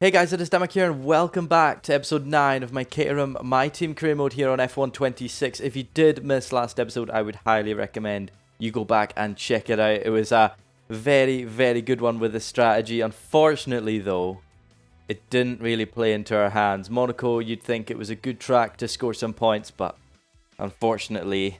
Hey guys, it is Damak here and welcome back to episode 9 of my Caterham My Team career mode here on F126. If you did miss last episode, I would highly recommend you go back and check it out. It was a very, very good one with the strategy. Unfortunately though, it didn't really play into our hands. Monaco, you'd think it was a good track to score some points, but unfortunately,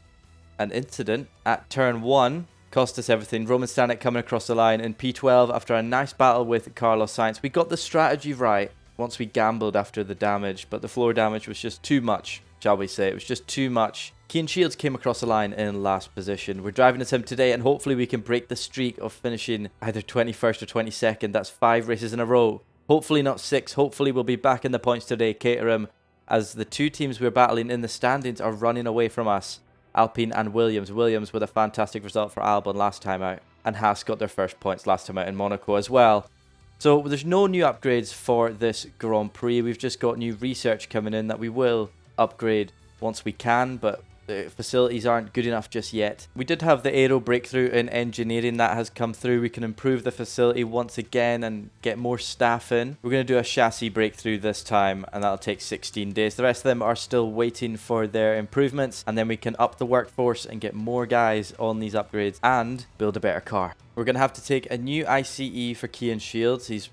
an incident at turn 1 cost us everything. Roman Stanek coming across the line in P12 after a nice battle with Carlos Sainz. We got the strategy right once we gambled after the damage, but the floor damage was just too much, shall we say. It was just too much. Cian Shields came across the line in last position. We're driving as him today, and hopefully we can break the streak of finishing either 21st or 22nd. That's 5 races in a row. Hopefully not 6. Hopefully we'll be back in the points today, Caterham, as the two teams we're battling in the standings are running away from us. Alpine and Williams. Williams with a fantastic result for Albon last time out, and Haas got their first points last time out in Monaco as well. So there's no new upgrades for this Grand Prix. We've just got new research coming in that we will upgrade once we can, but the facilities aren't good enough just yet. We did have the aero breakthrough in engineering that has come through. We can improve the facility once again and get more staff in. We're going to do a chassis breakthrough this time, and that'll take 16 days. The rest of them are still waiting for their improvements, and then we can up the workforce and get more guys on these upgrades and build a better car. We're going to have to take a new ICE for Cian Shields. He's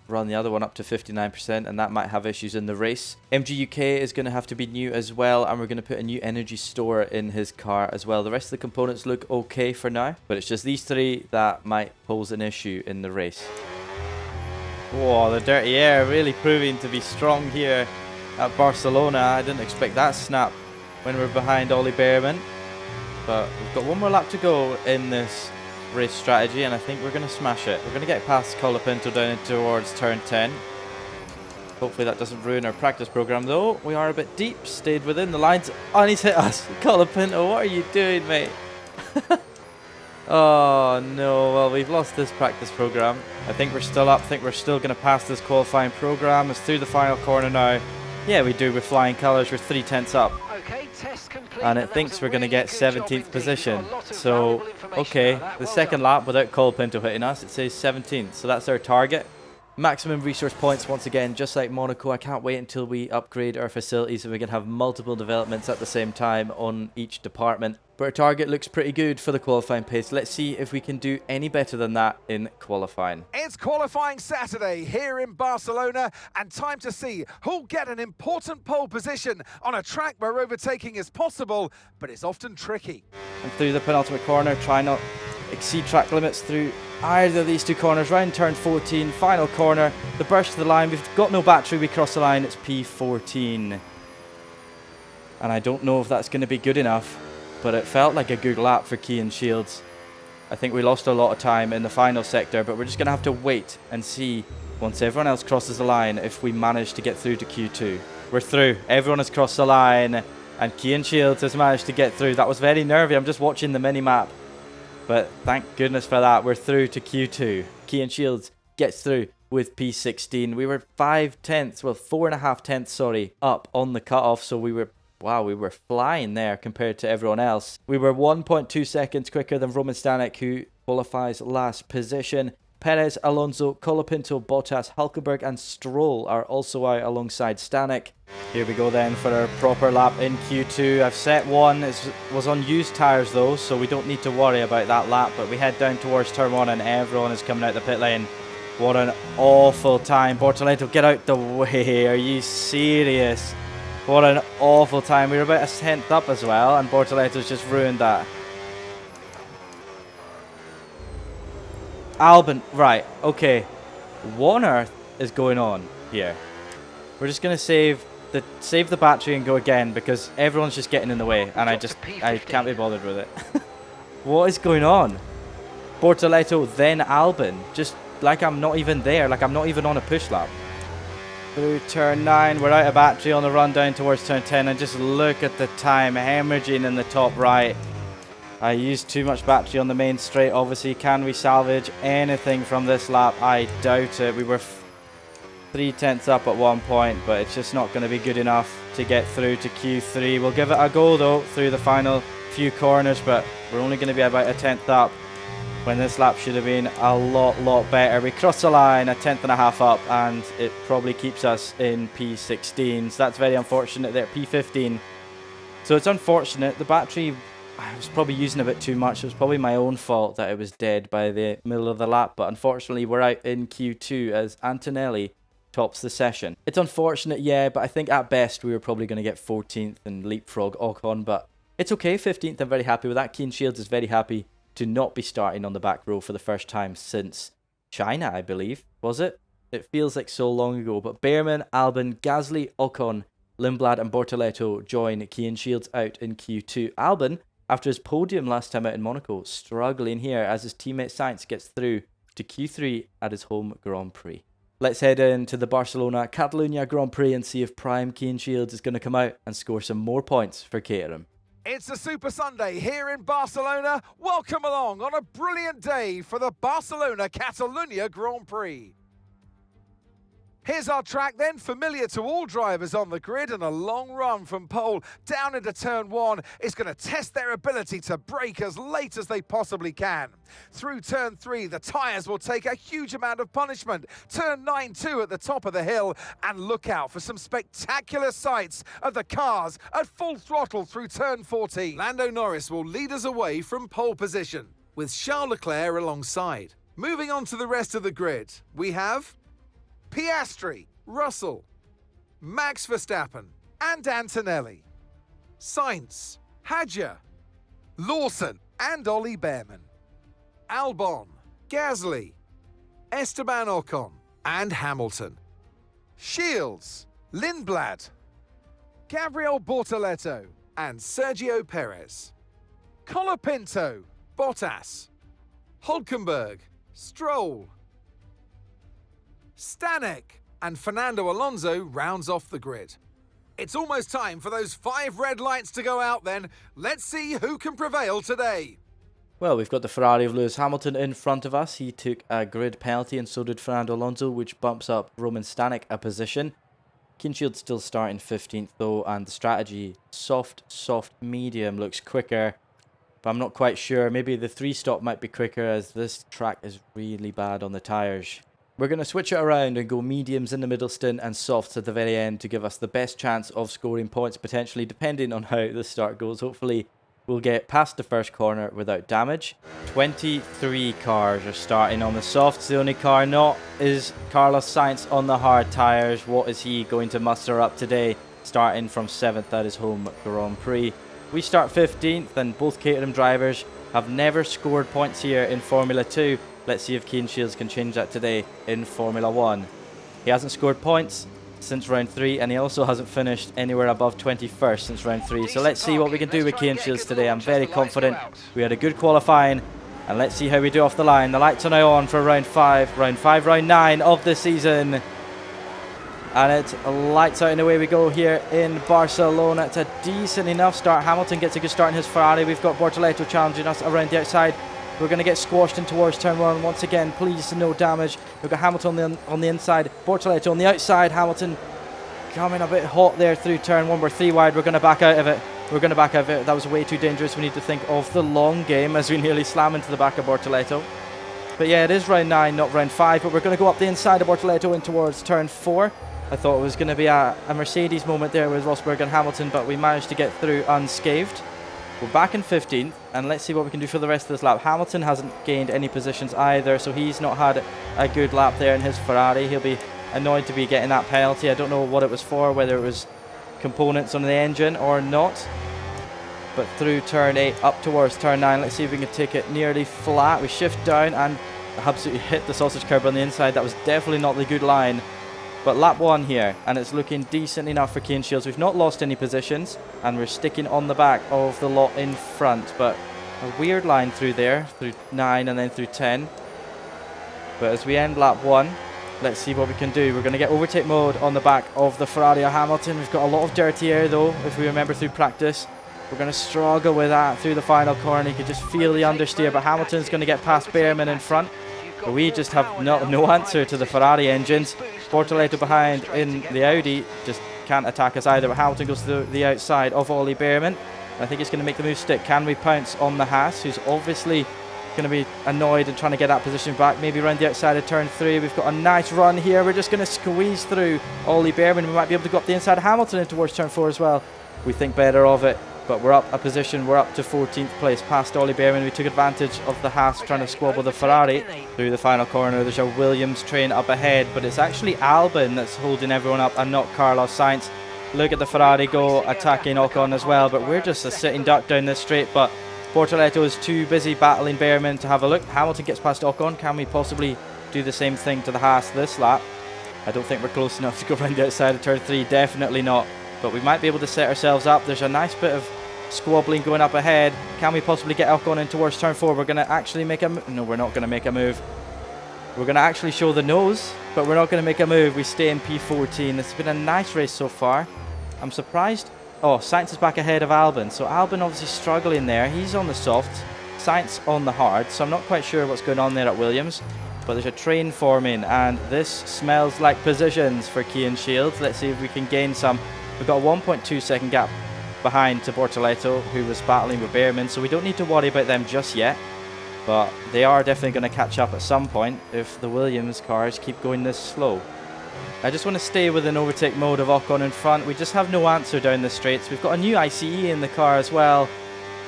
run the other one up to 59%, and that might have issues in the race. MG UK is going to have to be new as well, and we're going to put a new energy store in his car as well. The rest of the components look okay for now, but it's just these three that might pose an issue in the race. Whoa, the dirty air really proving to be strong here at Barcelona. I didn't expect that snap when we're behind Ollie Behrman, but we've got one more lap to go in this race strategy, and I think we're going to smash it. We're going to get past Colapinto down towards turn 10. Hopefully that doesn't ruin our practice program though. We are a bit deep, stayed within the lines. Oh, and he's hit us. Colapinto, what are you doing, mate? Oh no, well, we've lost this practice program. I think we're still up. I think we're still going to pass this qualifying program. It's through the final corner now. Yeah, we do. We're flying colours. We're 3/10 up. Okay, test complete, and it thinks we're going to get 17th position. So, okay, the second lap without Colapinto hitting us, it says 17th. So that's our target. Maximum resource points once again, just like Monaco. I can't wait until we upgrade our facilities and we can have multiple developments at the same time on each department. But our target looks pretty good for the qualifying pace. Let's see if we can do any better than that in qualifying. It's qualifying Saturday here in Barcelona, and time to see who'll get an important pole position on a track where overtaking is possible, but it's often tricky. And through the penultimate corner, try not exceed track limits through either of these two corners. Round turn 14, final corner, the burst to the line. We've got no battery, we cross the line, it's P14. And I don't know if that's going to be good enough, but it felt like a good lap for Cian Shields. I think we lost a lot of time in the final sector, but we're just going to have to wait and see once everyone else crosses the line if we manage to get through to Q2. We're through, everyone has crossed the line, and Cian Shields has managed to get through. That was very nervy, I'm just watching the mini-map. But thank goodness for that, we're through to Q2. Cian Shields gets through with P16. We were 4.5 tenths, sorry, up on the cutoff, so we were, wow, we were flying there compared to everyone else. We were 1.2 seconds quicker than Roman Stanek, who qualifies last position. Perez, Alonso, Colapinto, Bottas, Hulkenberg and Stroll are also out alongside Stanek. Here we go then for our proper lap in Q2. I've set one. It was on used tyres though, so we don't need to worry about that lap, but we head down towards turn 1 and everyone is coming out the pit lane. What an awful time. Bortoleto, get out the way. Are you serious? What an awful time. We were about a 10th up as well, and Bortoleto's just ruined that. Albon, right, okay. What on earth is going on here? We're just going to save the battery and go again because everyone's just getting in the way, and I can't be bothered with it. What is going on? Bortoleto, then Albon. Just like I'm not even there, like I'm not even on a push lap. Through turn 9, we're out of battery on the run down towards turn 10, and just look at the time, hemorrhaging in the top right. I used too much battery on the main straight, obviously. Can we salvage anything from this lap? I doubt it. We were 3/10 up at one point, but it's just not going to be good enough to get through to Q3. We'll give it a go though through the final few corners, but we're only going to be about a 10th up. when this lap should have been a lot better. We crossed the line a tenth and a half up, and it probably keeps us in P16. So that's very unfortunate there, P15. So it's unfortunate. The battery, I was probably using a bit too much. It was probably my own fault that it was dead by the middle of the lap. But unfortunately, we're out in Q2 as Antonelli tops the session. It's unfortunate, yeah, but I think at best we were probably going to get 14th and leapfrog Ocon. But it's okay, 15th. I'm very happy with that. Keen Shields is very happy to not be starting on the back row for the first time since China, I believe. Was it? It feels like so long ago. But Behrman, Albon, Gasly, Ocon, Lindblad and Bortoleto join Keen Shields out in Q2. Albon, after his podium last time out in Monaco, struggling here as his teammate Sainz gets through to Q3 at his home Grand Prix. Let's head into the Barcelona-Catalunya Grand Prix and see if Prime Keen Shields is going to come out and score some more points for Caterham. It's a Super Sunday here in Barcelona. Welcome along on a brilliant day for the Barcelona-Catalunya Grand Prix. Here's our track then, familiar to all drivers on the grid, and a long run from pole down into turn 1 is going to test their ability to brake as late as they possibly can. Through turn 3, the tyres will take a huge amount of punishment. Turn 9 too at the top of the hill, and look out for some spectacular sights of the cars at full throttle through turn 14. Lando Norris will lead us away from pole position, with Charles Leclerc alongside. Moving on to the rest of the grid, we have Piastri, Russell, Max Verstappen and Antonelli, Sainz, Hadjar, Lawson and Ollie Behrman, Albon, Gasly, Esteban Ocon and Hamilton, Shields, Lindblad, Gabriel Bortoleto and Sergio Perez, Colapinto, Bottas, Hülkenberg, Stroll, Stanek and Fernando Alonso rounds off the grid. It's almost time for those 5 red lights to go out then. Let's see who can prevail today. Well, we've got the Ferrari of Lewis Hamilton in front of us. He took a grid penalty and so did Fernando Alonso, which bumps up Roman Stanek a position. Keen Shields still starting 15th though, and the strategy, soft, medium looks quicker. But I'm not quite sure. Maybe the 3-stop might be quicker as this track is really bad on the tyres. We're going to switch it around and go mediums in the middle stint and softs at the very end to give us the best chance of scoring points, potentially, depending on how the start goes. Hopefully, we'll get past the first corner without damage. 23 cars are starting on the softs. The only car not is Carlos Sainz on the hard tyres. What is he going to muster up today, starting from 7th at his home Grand Prix? We start 15th, and both Caterham drivers have never scored points here in Formula 2. Let's see if Keen Shields can change that today in Formula 1. He hasn't scored points since round 3, and he also hasn't finished anywhere above 21st since round 3. So let's see what we can do with Keen Shields today. I'm very confident. We had a good qualifying, and let's see how we do off the line. The lights are now on for round 5, round 9 of the season. And it's lights out and away we go here in Barcelona. It's a decent enough start. Hamilton gets a good start in his Ferrari. We've got Bortoleto challenging us around the outside. We're going to get squashed in towards turn 1 once again. Please, no damage. We've got Hamilton on the inside, Bortoleto on the outside. Hamilton coming a bit hot there through turn 1. We're 3 wide. We're going to back out of it. That was way too dangerous. We need to think of the long game as we nearly slam into the back of Bortoleto. But yeah, it is round 9, not round 5. But we're going to go up the inside of Bortoleto in towards turn 4. I thought it was going to be a Mercedes moment there with Rosberg and Hamilton, but we managed to get through unscathed. We're back in 15th, and let's see what we can do for the rest of this lap. Hamilton hasn't gained any positions either, so he's not had a good lap there in his Ferrari. He'll be annoyed to be getting that penalty. I don't know what it was for, whether it was components on the engine or not. But through turn 8, up towards turn 9, let's see if we can take it nearly flat. We shift down and absolutely hit the sausage curb on the inside. That was definitely not the good line. But lap 1 here, and it's looking decent enough for Keen Shields. We've not lost any positions, and we're sticking on the back of the lot in front. But a weird line through there, through 9 and then through 10. But as we end lap 1, let's see what we can do. We're going to get overtake mode on the back of the Ferrari of Hamilton. We've got a lot of dirty air though, if we remember through practice. We're going to struggle with that through the final corner. You can just feel the understeer, but Hamilton's going to get past Behrman in front. But we just have no answer to the Ferrari engines. Bortoleto behind in the Audi just can't attack us either, but Hamilton goes to the outside of Ollie Behrman. I think he's going to make the move stick. Can we pounce on the Haas, who's obviously going to be annoyed and trying to get that position back. Maybe around the outside of turn 3. We've got a nice run here. We're just going to squeeze through Ollie Behrman. We might be able to go up the inside of Hamilton and towards turn 4 as well. We think better of it, but we're up a position. We're up to 14th place past Ollie Behrman. We took advantage of the Haas trying to squabble the Ferrari through the final corner. There's a Williams train up ahead, but it's actually Albon that's holding everyone up and not Carlos Sainz. Look at the Ferrari go attacking Ocon as well, but we're just a sitting duck down this straight. But Bortoleto is too busy battling Behrman to have a look. Hamilton gets past Ocon. Can we possibly do the same thing to the Haas this lap? I don't think we're close enough to go around the outside of turn 3. Definitely not. But we might be able to set ourselves up. There's a nice bit of squabbling going up ahead. Can we possibly get Ocon in towards turn 4? We're going to actually make a move. No, we're not going to make a move. We're going to actually show the nose, but we're not going to make a move. We stay in P14. It's been a nice race so far. I'm surprised. Oh, Sainz is back ahead of Albon. So Albon obviously struggling there. He's on the soft, Sainz on the hard. So I'm not quite sure what's going on there at Williams. But there's a train forming, and this smells like positions for Key and Shields. Let's see if we can gain some. We've got a 1.2 second gap behind to Bortoleto, who was battling with Behrman. So we don't need to worry about them just yet. But they are definitely going to catch up at some point if the Williams cars keep going this slow. I just want to stay with an overtake mode of Ocon in front. We just have no answer down the straights. We've got a new ICE in the car as well,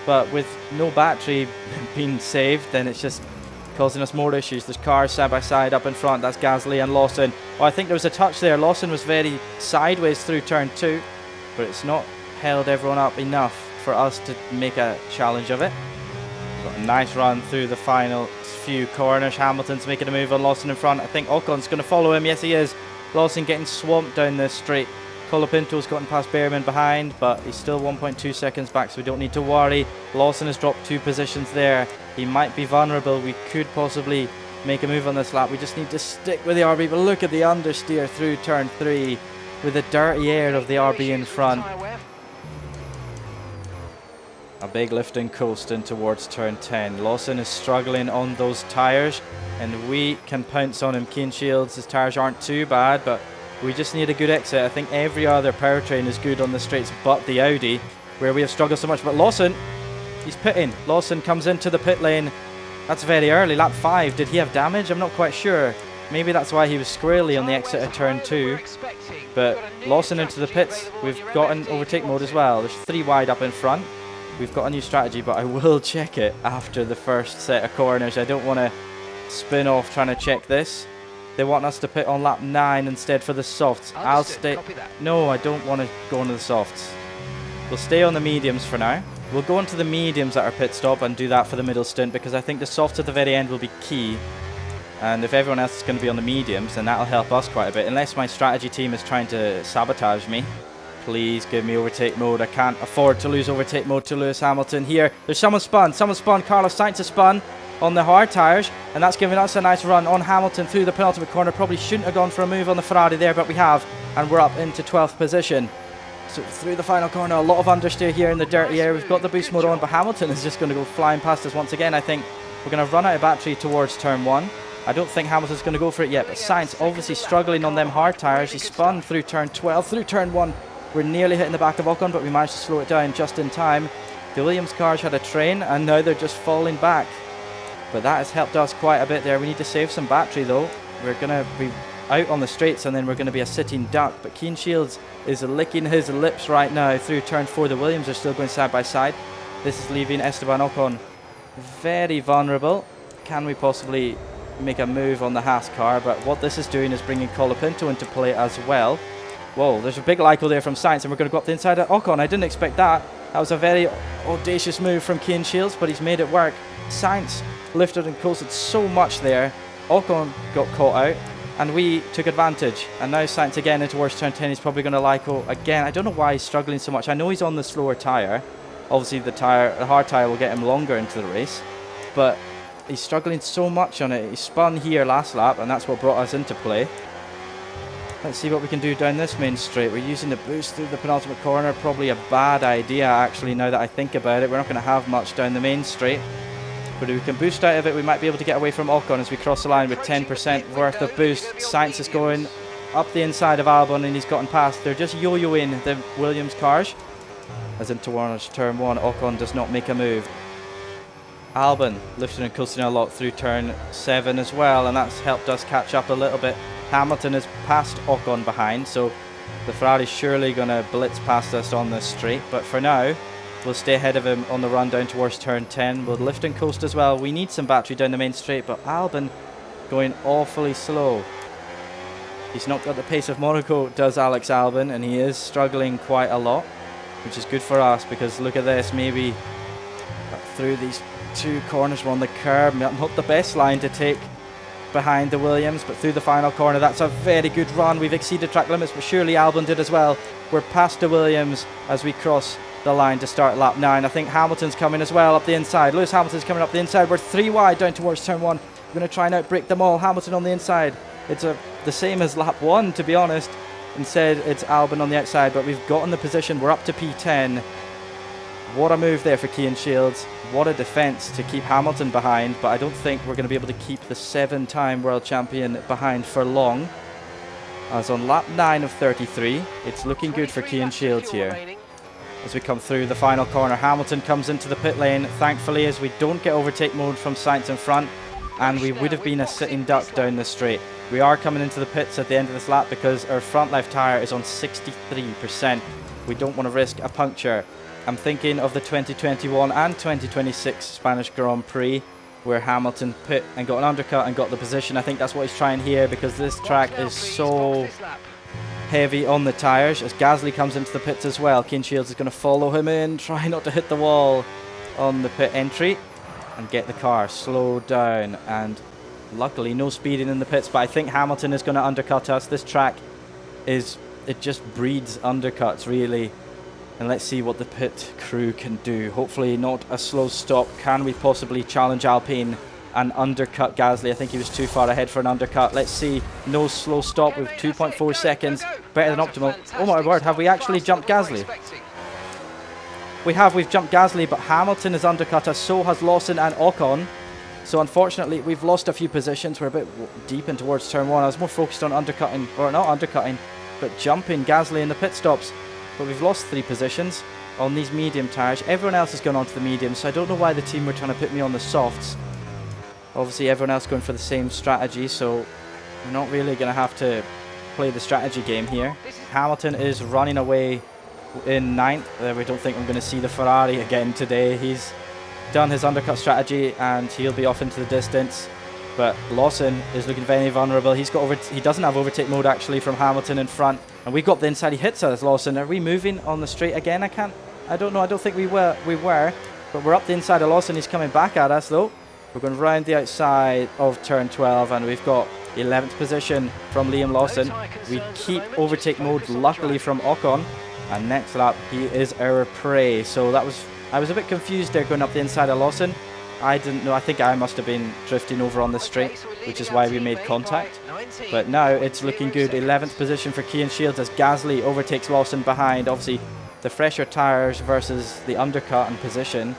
but with no battery being saved, then it's just causing us more issues. There's cars side by side up in front. That's Gasly and Lawson. Oh, I think there was a touch there. Lawson was very sideways through turn 2, but it's not held everyone up enough for us to make a challenge of it. Got a nice run through the final few corners. Hamilton's making a move on Lawson in front. I think Ocon's going to follow him. Yes, he is. Lawson getting swamped down this straight. Colapinto's gotten past Behrman behind, but he's still 1.2 seconds back, so we don't need to worry. Lawson has dropped 2 positions there. He might be vulnerable. We could possibly make a move on this lap. We just need to stick with the RB, but look at the understeer through turn 3 with the dirty air of the RB in front. A big lift and coast in towards turn 10. Lawson is struggling on those tyres, and we can pounce on him. Keen Shields, his tyres aren't too bad, but we just need a good exit. I think every other powertrain is good on the straights but the Audi, where we have struggled so much. But Lawson, he's pitting. Lawson comes into the pit lane. That's very early, lap 5. Did he have damage? I'm not quite sure. Maybe that's why he was squarely on the exit of turn 2. But Lawson into the pits. We've got an overtake mode as well. There's 3 wide up in front. We've got a new strategy, but I will check it after the first set of corners. I don't want to spin off trying to check this. They want us to pit on lap 9 instead for the softs. I'll stay. No, I don't want to go on to the softs. We'll stay on the mediums for now. We'll go into the mediums at our pit stop and do that for the middle stint, because I think the softs at the very end will be key. And if everyone else is going to be on the mediums, then that'll help us quite a bit. Unless my strategy team is trying to sabotage me. Please give me overtake mode. I can't afford to lose overtake mode to Lewis Hamilton here. There's someone spun. Someone spun. Carlos Sainz has spun on the hard tyres, and that's giving us a nice run on Hamilton through the penultimate corner. Probably shouldn't have gone for a move on the Ferrari there, but we have, and we're up into 12th position. So through the final corner, a lot of understeer here in the dirty air. We've got the boost mode on, but Hamilton is just going to go flying past us once again. I think we're going to run out of battery towards turn 1. I don't think Hamilton's going to go for it yet, but Sainz obviously struggling on them hard tyres. He spun through turn 12, through turn 1. We're nearly hitting the back of Ocon, but we managed to slow it down just in time. The Williams cars had a train, and now they're just falling back. But that has helped us quite a bit there. We need to save some battery, though. We're going to be out on the straights, and then we're going to be a sitting duck. But Keen Shields is licking his lips right now through turn 4. The Williams are still going side by side. This is leaving Esteban Ocon very vulnerable. Can we possibly make a move on the Haas car? But what this is doing is bringing Colapinto into play as well. Whoa, there's a big Lyco there from Sainz, and we're going to go up the inside of Ocon. I didn't expect that. That was a very audacious move from Keen Shields, but he's made it work. Sainz lifted and coasted so much there. Ocon got caught out, and we took advantage. And now Sainz again in towards turn 10. He's probably going to Lyco again. I don't know why he's struggling so much. I know he's on the slower tyre. Obviously, the hard tyre will get him longer into the race, but he's struggling so much on it. He spun here last lap, and that's what brought us into play. Let's see what we can do down this main straight. We're using the boost through the penultimate corner. Probably a bad idea, actually, now that I think about it. We're not going to have much down the main straight. But if we can boost out of it, we might be able to get away from Ocon as we cross the line with 10% worth of boost. Sainz is going up the inside of Albon, and he's gotten past. They're just yo-yoing the Williams cars. As in towards turn 1, Ocon does not make a move. Albon lifting and coasting a lot through turn 7 as well, and that's helped us catch up a little bit. Hamilton is past Ocon behind, so the Ferrari's surely going to blitz past us on this straight, but for now we'll stay ahead of him on the run down towards turn 10. We'll lift and coast as well. We need some battery down the main straight, but Albon going awfully slow. He's not got the pace of Monaco, does Alex Albon, and he is struggling quite a lot, which is good for us because look at this, maybe through these 2 corners, we're on the curb. Not the best line to take behind the Williams, but through the final corner, that's a very good run. We've exceeded track limits, but surely Albon did as well. We're past the Williams as we cross the line to start lap 9. I think Hamilton's coming as well up the inside. Lewis Hamilton's coming up the inside. We're 3 wide down towards turn 1. We're going to try and outbrake them all. Hamilton on the inside. It's the same as lap 1, to be honest. Instead, it's Albon on the outside, but we've gotten the position. We're up to P10. What a move there for Cian Shields. What a defence to keep Hamilton behind, but I don't think we're going to be able to keep the 7-time world champion behind for long. As on lap 9 of 33, it's looking good for Cian Shields here. As we come through the final corner, Hamilton comes into the pit lane, thankfully, as we don't get overtake mode from Sainz in front, and we would have been a sitting duck down the straight. We are coming into the pits at the end of this lap because our front left tyre is on 63%. We don't want to risk a puncture. I'm thinking of the 2021 and 2026 Spanish Grand Prix where Hamilton pit and got an undercut and got the position. I think that's what he's trying here because this track is so heavy on the tyres. As Gasly comes into the pits as well, Cian Shields is going to follow him in, try not to hit the wall on the pit entry and get the car slowed down, and luckily no speeding in the pits, but I think Hamilton is going to undercut us. This track it just breeds undercuts really, and let's see what the pit crew can do. Hopefully not a slow stop. Can we possibly challenge Alpine and undercut Gasly? I think he was too far ahead for an undercut. Let's see. No slow stop with 2.4 seconds, better than optimal. Oh my word, have we actually jumped Gasly? We have, we've jumped Gasly, but Hamilton has undercut us, so has Lawson and Ocon. So unfortunately, we've lost a few positions. We're a bit deep in towards turn 1. I was more focused on undercutting, or not undercutting, but jumping Gasly in the pit stops. But we've lost 3 positions on these medium tyres. Everyone else has gone on to the mediums, so I don't know why the team were trying to put me on the softs. Obviously, everyone else going for the same strategy, so we're not really going to have to play the strategy game here. Hamilton is running away in 9th. We don't think I'm going to see the Ferrari again today. He's done his undercut strategy and he'll be off into the distance. But Lawson is looking very vulnerable. He doesn't have overtake mode actually from Hamilton in front, and we got the inside. He hits us. Lawson, are we moving on the straight again? I don't know. I don't think we were, but we're up the inside of Lawson. He's coming back at us though. We're going round the outside of turn 12, and we've got 11th position from Liam Lawson. We keep overtake mode luckily from Ocon, and next lap he is our prey. So I was a bit confused there going up the inside of Lawson. I didn't know. I think I must have been drifting over on the straight, which is why we made contact. But now it's looking good. 11th position for Cian Shields as Gasly overtakes Lawson behind. Obviously, the fresher tyres versus the undercut and position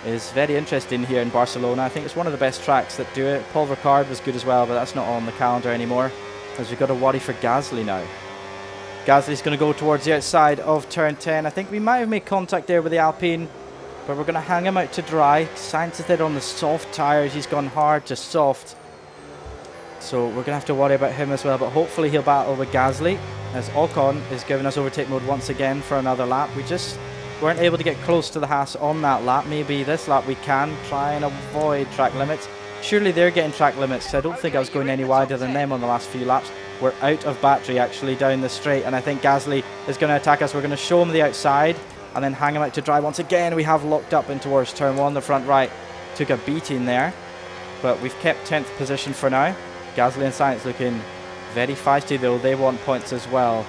is very interesting here in Barcelona. I think it's one of the best tracks that do it. Paul Ricard was good as well, but that's not on the calendar anymore, as we've got to worry for Gasly now. Gasly's going to go towards the outside of turn 10. I think we might have made contact there with the Alpine, but we're going to hang him out to dry. Sainz is there on the soft tyres. He's gone hard to soft, so we're going to have to worry about him as well, but hopefully he'll battle with Gasly, as Ocon is giving us overtake mode once again for another lap. We just weren't able to get close to the Haas on that lap. Maybe this lap we can try and avoid track limits. Surely they're getting track limits, because I don't think I was going any wider than them on the last few laps. We're out of battery actually down the straight, and I think Gasly is going to attack us. We're going to show him the outside and then hang him out to dry once again. We have locked up in towards turn 1. The front right took a beating there, but we've kept 10th position for now. Gasly and Sainz looking very feisty though. They want points as well.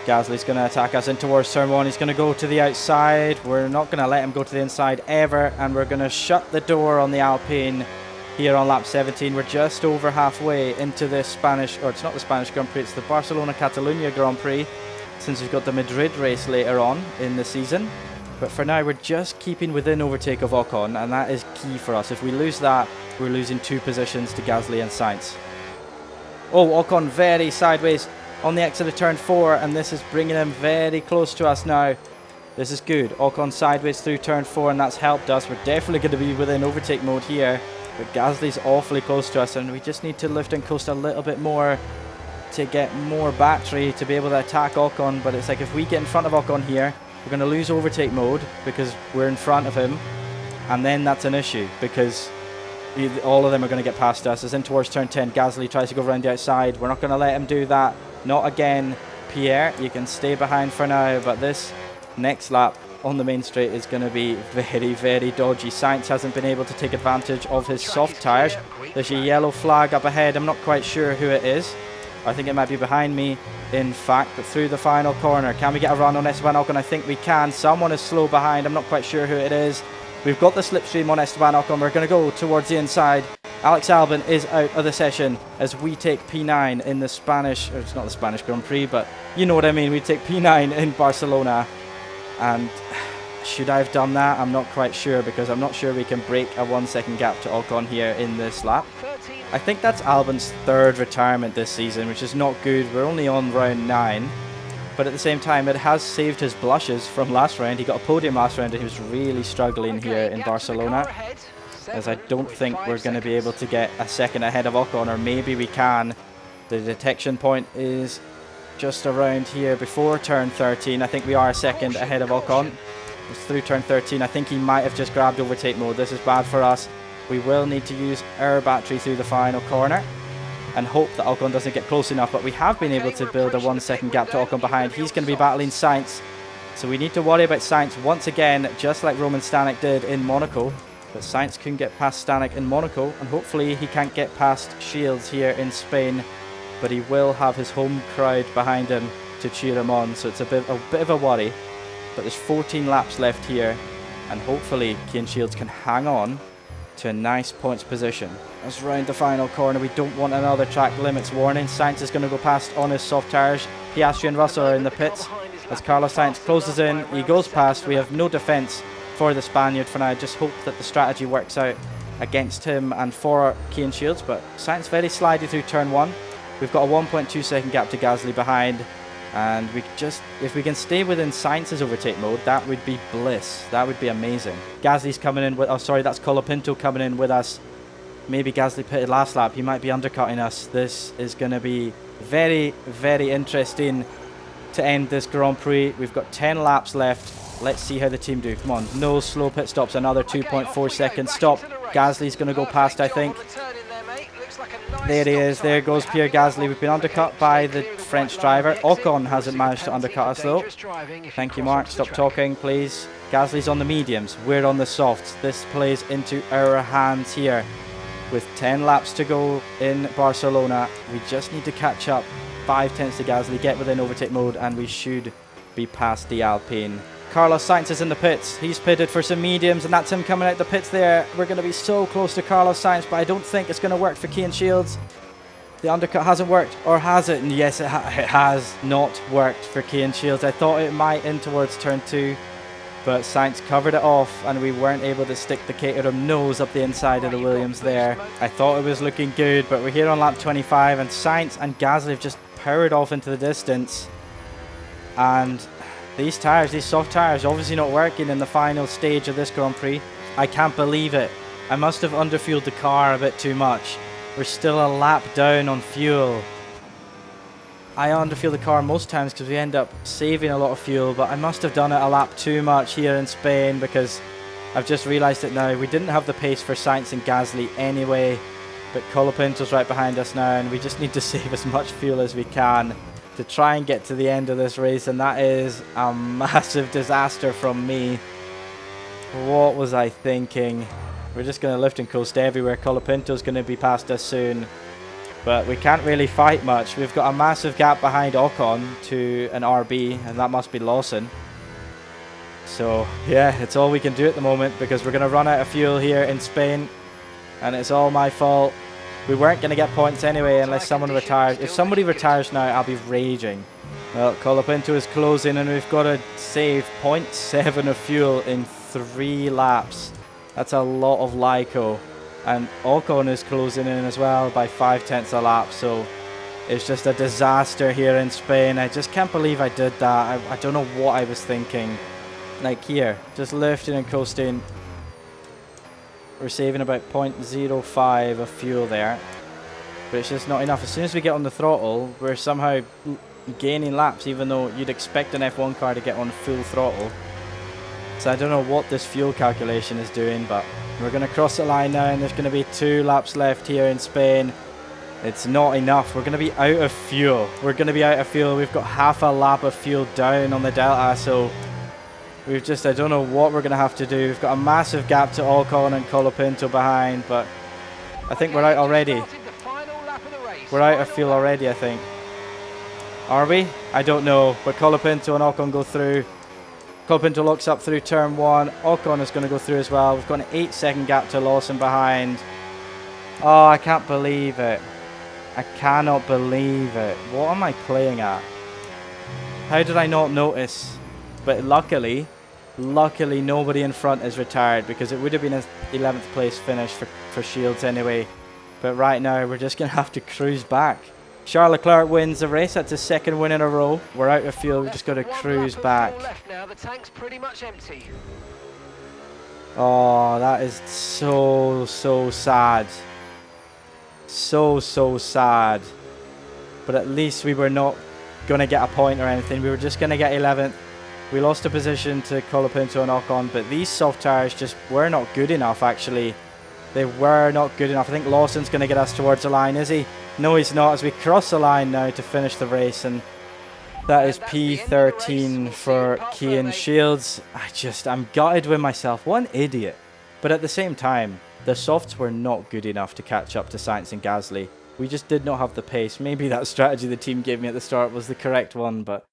Gasly's going to attack us in towards turn 1. He's going to go to the outside. We're not going to let him go to the inside ever, and we're going to shut the door on the Alpine here on lap 17. We're just over halfway into this Spanish, or it's not the Spanish Grand Prix, it's the Barcelona-Catalunya Grand Prix, since we've got the Madrid race later on in the season. But for now, we're just keeping within overtake of Ocon, and that is key for us. If we lose that, we're losing 2 positions to Gasly and Sainz. Oh, Ocon very sideways on the exit of turn 4, and this is bringing him very close to us now. This is good. Ocon sideways through turn 4, and that's helped us. We're definitely going to be within overtake mode here. But Gasly's awfully close to us, and we just need to lift and coast a little bit more to get more battery to be able to attack Ocon. But it's like if we get in front of Ocon here, we're going to lose overtake mode because we're in front of him. And then that's an issue because all of them are going to get past us. As in towards turn 10, Gasly tries to go around the outside. We're not going to let him do that. Not again. Pierre, you can stay behind for now, but this next lap on the main straight is going to be very, very dodgy. Sainz hasn't been able to take advantage of his soft tyres. There's a yellow flag up ahead. I'm not quite sure who it is. I think it might be behind me, in fact, but through the final corner. Can we get a run on Esteban Ocon? I think we can. Someone is slow behind. I'm not quite sure who it is. We've got the slipstream on Esteban Ocon. We're going to go towards the inside. Alex Albon is out of the session as we take P9 in the Spanish, or it's not the Spanish Grand Prix, but you know what I mean. We take P9 in Barcelona. And should I have done that? I'm not quite sure because I'm not sure we can break a 1 second gap to Ocon here in this lap. I think that's Albon's 3rd retirement this season, which is not good. We're only on round 9. But at the same time, it has saved his blushes from last round. He got a podium last round and he was really struggling here in Barcelona. As I don't think we're going to be able to get a second ahead of Ocon, or maybe we can. The detection point is just around here before turn 13. I think we are a second ahead of Ocon. It's through turn 13. I think he might have just grabbed overtake mode. This is bad for us. We will need to use our battery through the final corner and hope that Ocon doesn't get close enough, but we have been able to build a 1 second gap to Ocon behind. He's going to be battling Sainz, so we need to worry about Sainz once again, just like Roman Stanek did in Monaco. But Sainz can get past Stanek in Monaco, and hopefully he can't get past Shields here in Spain, but he will have his home crowd behind him to cheer him on, so it's a bit of a worry. But there's 14 laps left here, and hopefully Kane Shields can hang on to a nice points position. As round the final corner, we don't want another track limits warning. Sainz is going to go past on his soft tyres. Piastri and Russell are in the pits. As Carlos Sainz closes in, he goes past. We have no defence for the Spaniard for now. Just hope that the strategy works out against him and for Kane Shields. But Sainz very slidey through turn 1. We've got a 1.2 second gap to Gasly behind. And if we can stay within Sainz's overtake mode, that would be bliss. That would be amazing. Gasly's coming in with, oh sorry, that's Colapinto coming in with us. Maybe Gasly pitted last lap. He might be undercutting us. This is going to be very, very interesting to end this Grand Prix. We've got 10 laps left. Let's see how the team do. Come on, no slow pit stops. Another 2.4 seconds. Stop. Gasly's going to go past, I think. There he is. There goes Pierre Gasly. We've been undercut by the French driver. Ocon hasn't managed to undercut us though. Thank you, Mark. Stop talking, please. Gasly's on the mediums. We're on the softs. This plays into our hands here. With 10 laps to go in Barcelona, we just need to catch up 5 tenths to Gasly, get within overtake mode, and we should be past the Alpine. Carlos Sainz is in the pits. He's pitted for some mediums, and that's him coming out the pits there. We're going to be so close to Carlos Sainz, but I don't think it's going to work for Kane Shields. The undercut hasn't worked, or has it? And yes, it has not worked for Kane Shields. I thought it might in towards turn 2. But Sainz covered it off and we weren't able to stick the Caterham nose up the inside of the Williams there. I thought it was looking good, but we're here on lap 25 and Sainz and Gasly have just powered off into the distance. And these tyres, these soft tyres, obviously not working in the final stage of this Grand Prix. I can't believe it. I must have underfueled the car a bit too much. We're still a lap down on fuel. I underfuel the car most times because we end up saving a lot of fuel, but I must have done it a lap too much here in Spain because I've just realised it now. We didn't have the pace for Sainz and Gasly anyway, but Colapinto's right behind us now and we just need to save as much fuel as we can to try and get to the end of this race, and that is a massive disaster from me. What was I thinking? We're just going to lift and coast everywhere. Colapinto's going to be past us soon. But we can't really fight much. We've got a massive gap behind Ocon to an RB, and that must be Lawson. So, yeah, it's all we can do at the moment because we're going to run out of fuel here in Spain. And it's all my fault. We weren't going to get points anyway unless someone retires. If somebody retires now, I'll be raging. Well, Colapinto is closing and we've got to save 0.7 of fuel in 3 laps. That's a lot of LICO. And Ocon is closing in as well by 5 tenths a lap, so it's just a disaster here in Spain. I just can't believe I did that. I don't know what I was thinking. Like here, just lifting and coasting. We're saving about 0.05 of fuel there. But it's just not enough. As soon as we get on the throttle, we're somehow gaining laps, even though you'd expect an F1 car to get on full throttle. So I don't know what this fuel calculation is doing, but we're going to cross the line now, and there's going to be 2 laps left here in Spain. It's not enough. We're going to be out of fuel. We're going to be out of fuel. We've got half a lap of fuel down on the Delta, so we've just, I don't know what we're going to have to do. We've got a massive gap to Ocon and Colapinto behind, but I think we're out already. We're out of fuel already, I think. Are we? I don't know, but Colapinto and Ocon go through. Colapinto locks up through turn 1. Ocon is going to go through as well. We've got an 8-second gap to Lawson behind. Oh, I can't believe it. I cannot believe it. What am I playing at? How did I not notice? But luckily nobody in front is retired, because it would have been an 11th place finish for Shields anyway. But right now we're just going to have to cruise back. Charles Leclerc wins the race. That's his 2nd win in a row. We're out of fuel. We've just got to cruise back. The tank's pretty much empty. Oh, that is so sad. So sad. But at least we were not going to get a point or anything. We were just going to get 11th. We lost a position to Colapinto and Ocon, but these soft tyres just were not good enough, actually. They were not good enough. I think Lawson's going to get us towards the line, is he? No, he's not, as we cross the line now to finish the race, and that is P13 for Cian Shields. I'm gutted with myself. What an idiot. But at the same time, the softs were not good enough to catch up to Sainz and Gasly. We just did not have the pace. Maybe that strategy the team gave me at the start was the correct one, but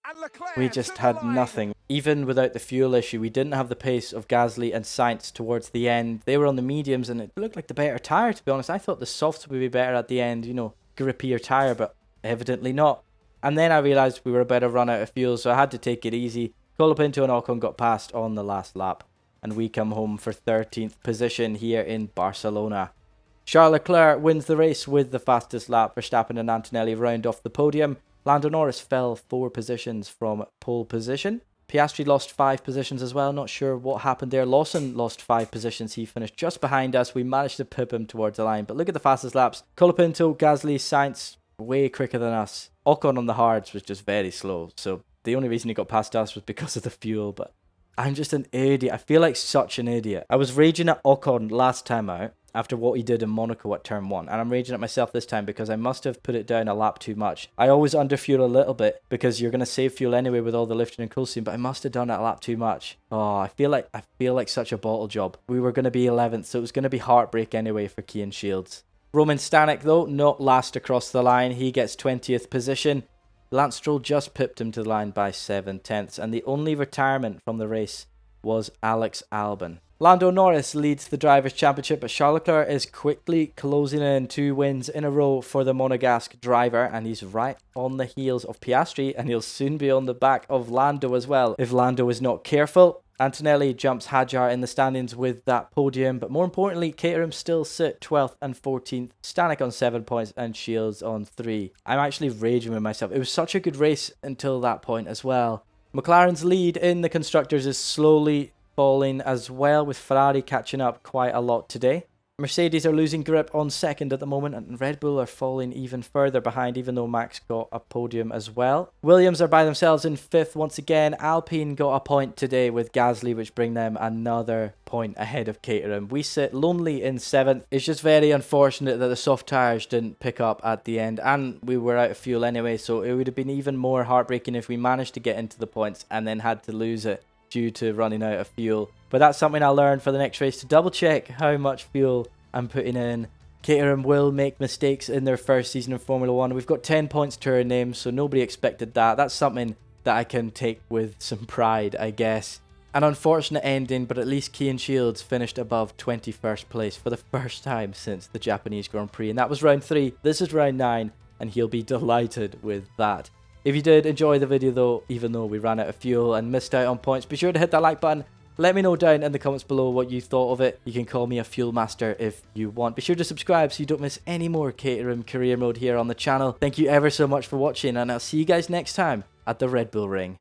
we just had nothing. Even without the fuel issue, we didn't have the pace of Gasly and Sainz towards the end. They were on the mediums, and it looked like the better tyre, to be honest. I thought the softs would be better at the end, you know, grippier tyre, but evidently not. And then I realised we were about to run out of fuel, so I had to take it easy. Colapinto and Ocon got past on the last lap, and we come home for 13th position here in Barcelona. Charles Leclerc wins the race with the fastest lap. Verstappen and Antonelli round off the podium. Lando Norris fell 4 positions from pole position. Piastri lost 5 positions as well. Not sure what happened there. Lawson lost 5 positions. He finished just behind us. We managed to pip him towards the line. But look at the fastest laps. Colapinto, Gasly, Sainz, way quicker than us. Ocon on the hards was just very slow. So the only reason he got past us was because of the fuel. But I'm just an idiot. I feel like such an idiot. I was raging at Ocon last time out after what he did in Monaco at turn 1. And I'm raging at myself this time because I must have put it down a lap too much. I always underfuel a little bit because you're going to save fuel anyway with all the lifting and coasting, but I must have done it a lap too much. Oh, I feel like such a bottle job. We were going to be 11th, so it was going to be heartbreak anyway for Cian Shields. Roman Stanek, though, not last across the line. He gets 20th position. Lance Stroll just pipped him to the line by 7/10, and the only retirement from the race was Alex Albon. Lando Norris leads the Drivers' Championship, but Charles Leclerc is quickly closing in 2 wins in a row for the Monegasque driver, and he's right on the heels of Piastri, and he'll soon be on the back of Lando as well if Lando is not careful. Antonelli jumps Hadjar in the standings with that podium, but more importantly, Caterham still sit 12th and 14th, Stanek on 7 points and Shields on 3. I'm actually raging with myself. It was such a good race until that point as well. McLaren's lead in the Constructors is slowly falling as well, with Ferrari catching up quite a lot today. Mercedes are losing grip on 2nd at the moment, and Red Bull are falling even further behind, even though Max got a podium as well. Williams are by themselves in 5th once again. Alpine got a point today with Gasly, which bring them another point ahead of Caterham. We sit lonely in 7th. It's just very unfortunate that the soft tyres didn't pick up at the end, and we were out of fuel anyway, so it would have been even more heartbreaking if we managed to get into the points and then had to lose it due to running out of fuel. But that's something I'll learn for the next race, to double check how much fuel I'm putting in. Caterham will make mistakes in their first season in Formula 1. We've got 10 points to our name, so nobody expected that. That's something that I can take with some pride, I guess. An unfortunate ending, but at least Cian Shields finished above 21st place for the first time since the Japanese Grand Prix. And that was round 3. This is round 9, and he'll be delighted with that. If you did enjoy the video though, even though we ran out of fuel and missed out on points, be sure to hit that like button. Let me know down in the comments below what you thought of it. You can call me a fuel master if you want. Be sure to subscribe so you don't miss any more Caterham career mode here on the channel. Thank you ever so much for watching, and I'll see you guys next time at the Red Bull Ring.